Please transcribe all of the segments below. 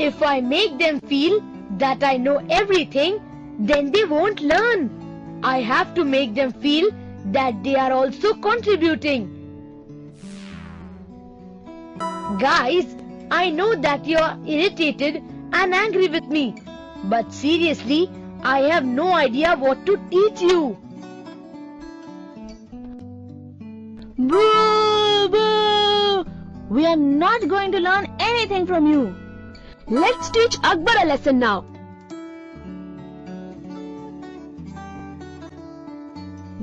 If I make them feel that I know everything, then they won't learn. I have to make them feel that they are also contributing. Guys, I know that you are irritated and angry with me, but seriously, I have no idea what to teach you. Boo! Boo! We are not going to learn anything from you. Let's teach Akbar a lesson now.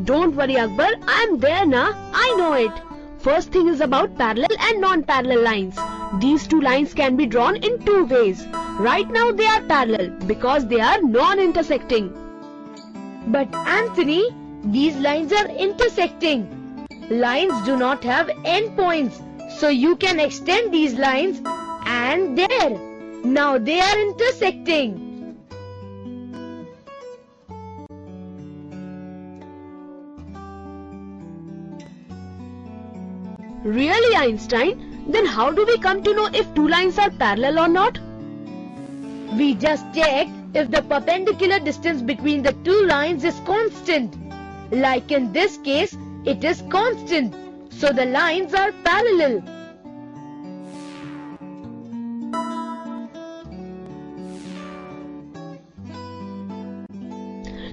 Don't worry, Akbar, I am there now. I know it. First thing is about parallel and non-parallel lines. These two lines can be drawn in two ways. Right now they are parallel because they are non-intersecting. But Anthony, these lines are intersecting. Lines do not have endpoints, so you can extend these lines and there. Now they are intersecting. Really, Einstein? Then how do we come to know if two lines are parallel or not? We just check if the perpendicular distance between the two lines is constant. Like in this case, it is constant, so the lines are parallel.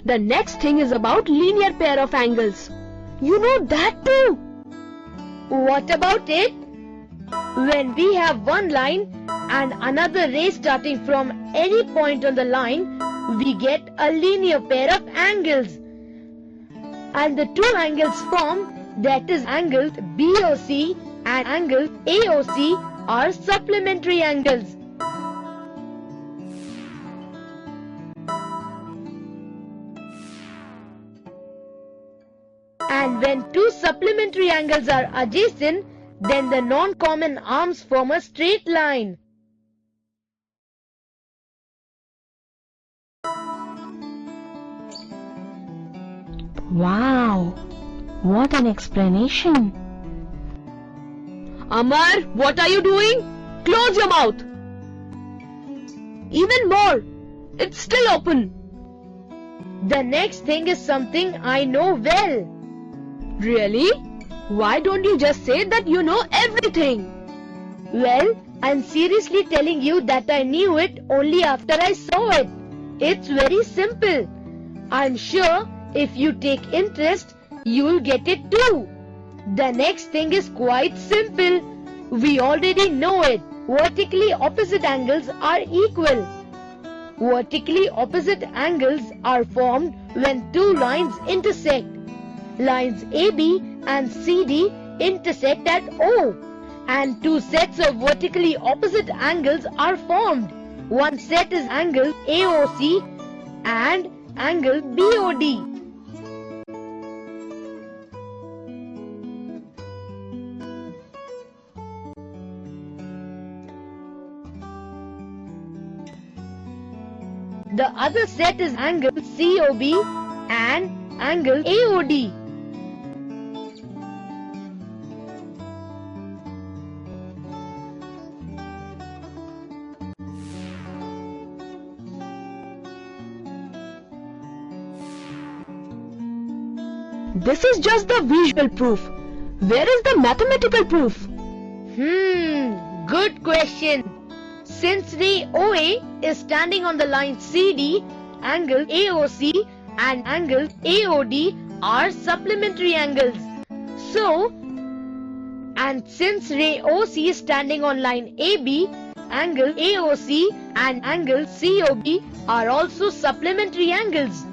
The next thing is about linear pair of angles. You know that too. What about it? When we have one line and another ray starting from any point on the line, we get a linear pair of angles. And the two angles formed, that is angles BOC and angle AOC, are supplementary angles. And when two supplementary angles are adjacent, then the non-common arms form a straight line. Wow, what an explanation. Amar, what are you doing? Close your mouth. Even more, it's still open. The next thing is something I know well. Really? Why don't you just say that you know everything? Well, I'm seriously telling you that I knew it only after I saw it. It's very simple. I'm sure if you take interest, you'll get it too. The next thing is quite simple. We already know it. Vertically opposite angles are equal. Vertically opposite angles are formed when two lines intersect. Lines AB and CD intersect at O, and two sets of vertically opposite angles are formed. One set is angle AOC and angle BOD. The other set is angle COB and angle AOD. This is just the visual proof. Where is the mathematical proof? Good question. Since ray OA is standing on the line CD, angle AOC and angle AOD are supplementary angles. And since ray OC is standing on line AB, angle AOC and angle COB are also supplementary angles.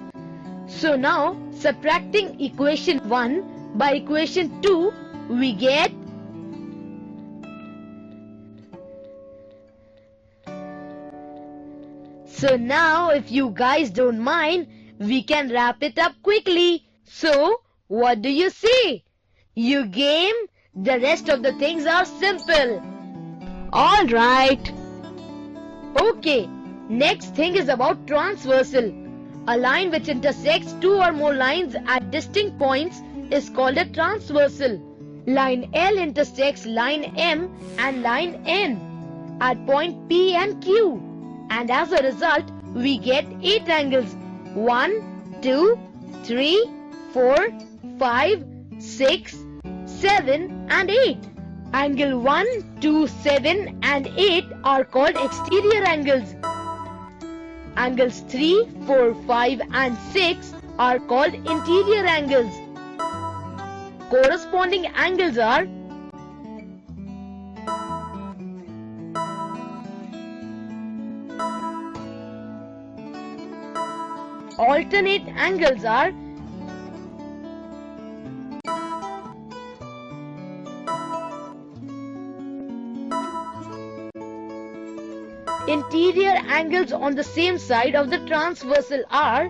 So now, subtracting equation 1 by equation 2, we get So now, if you guys don't mind, we can wrap it up quickly. So, what do you say? You game? The rest of the things are simple. All right. Okay, next thing is about transversal. A line which intersects two or more lines at distinct points is called a transversal. Line L intersects line M and line N. at point P and Q. And as a result, we get 8 angles. 1, 2, 3, 4, 5, 6, 7 and 8. Angle 1, 2, 7 and 8 are called exterior angles. Angles 3, 4, 5 and 6 are called interior angles. Corresponding angles are alternate angles are interior angles on the same side of the transversal are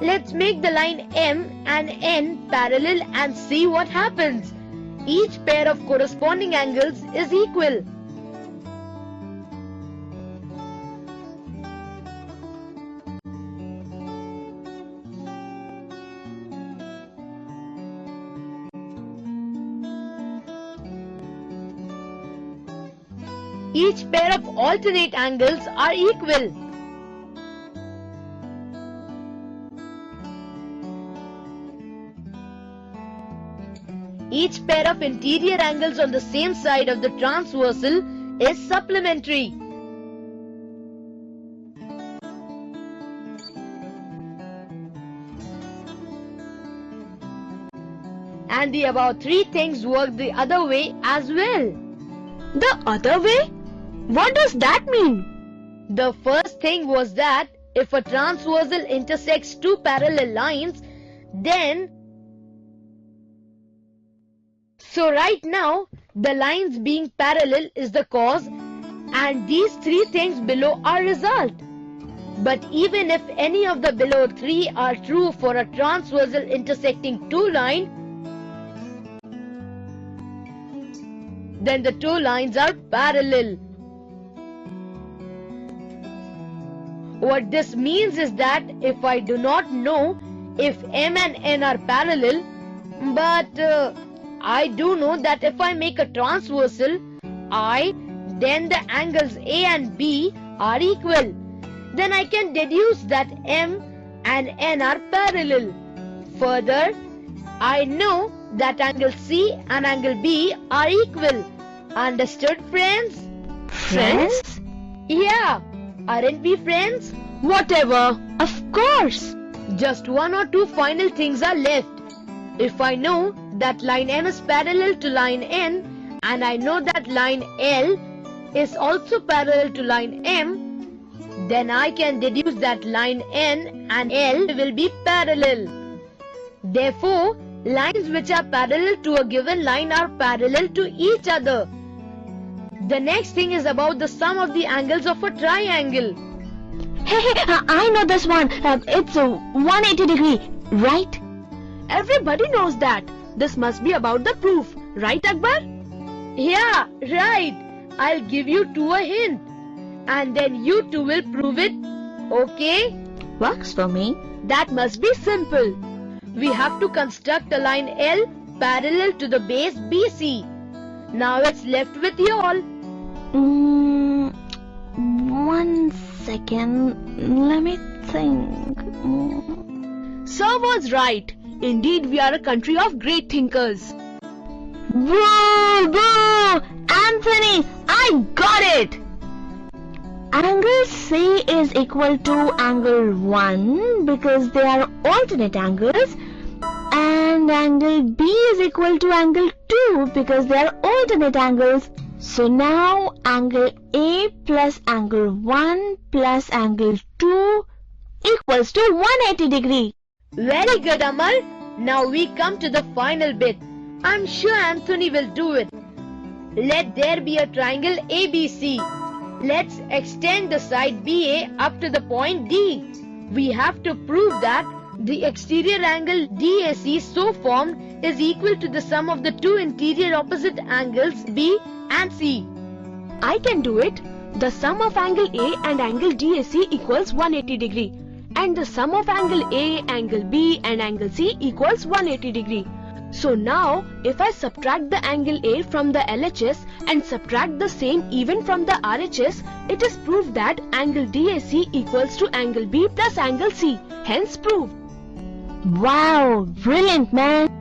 Let's make the line M and N parallel and see what happens. Each pair of corresponding angles is equal. Each pair of alternate angles are equal. Each pair of interior angles on the same side of the transversal is supplementary. And the above three things work the other way as well. The other way? What does that mean? The first thing was that if a transversal intersects two parallel lines, then right now the lines being parallel is the cause and these three things below are result. But even if any of the below three are true for a transversal intersecting two lines, then the two lines are parallel. What this means is that if I do not know if M and N are parallel, but I do know that if I make a transversal I, then the angles A and B are equal. Then I can deduce that M and N are parallel. Further, I know that angle C and angle B are equal. Understood, friends? Friends? Yeah, aren't we friends? Whatever, of course. Just one or two final things are left. If I know that line M is parallel to line N and I know that line L is also parallel to line M, then I can deduce that line N and L will be parallel. Therefore, lines which are parallel to a given line are parallel to each other. The next thing is about the sum of the angles of a triangle. Hey, I know this one. It's a 180 degree, right? Everybody knows that. This must be about the proof, right, Akbar? Yeah, right. I'll give you two a hint. And then you two will prove it. Okay? Works for me. That must be simple. We have to construct a line L parallel to the base BC. Now it's left with you all. 1 second. Let me think. Sir was right. Indeed, we are a country of great thinkers. Boo! Boo! Anthony, I got it! Angle C is equal to angle 1 because they are alternate angles, and angle B is equal to angle 2 because they are alternate angles. So now angle A plus angle 1 plus angle 2 equals to 180 degree. Very good, Amal. Now we come to the final bit. I'm sure Anthony will do it. Let there be a triangle ABC. Let's extend the side BA up to the point D. We have to prove that the exterior angle DAC so formed is equal to the sum of the two interior opposite angles B and C. I can do it. The sum of angle A and angle DAC equals 180 degree. And the sum of angle A, angle B and angle C equals 180 degree. So now, if I subtract the angle A from the LHS and subtract the same even from the RHS, it is proved that angle DAC equals to angle B plus angle C. Hence proved. Wow, brilliant man!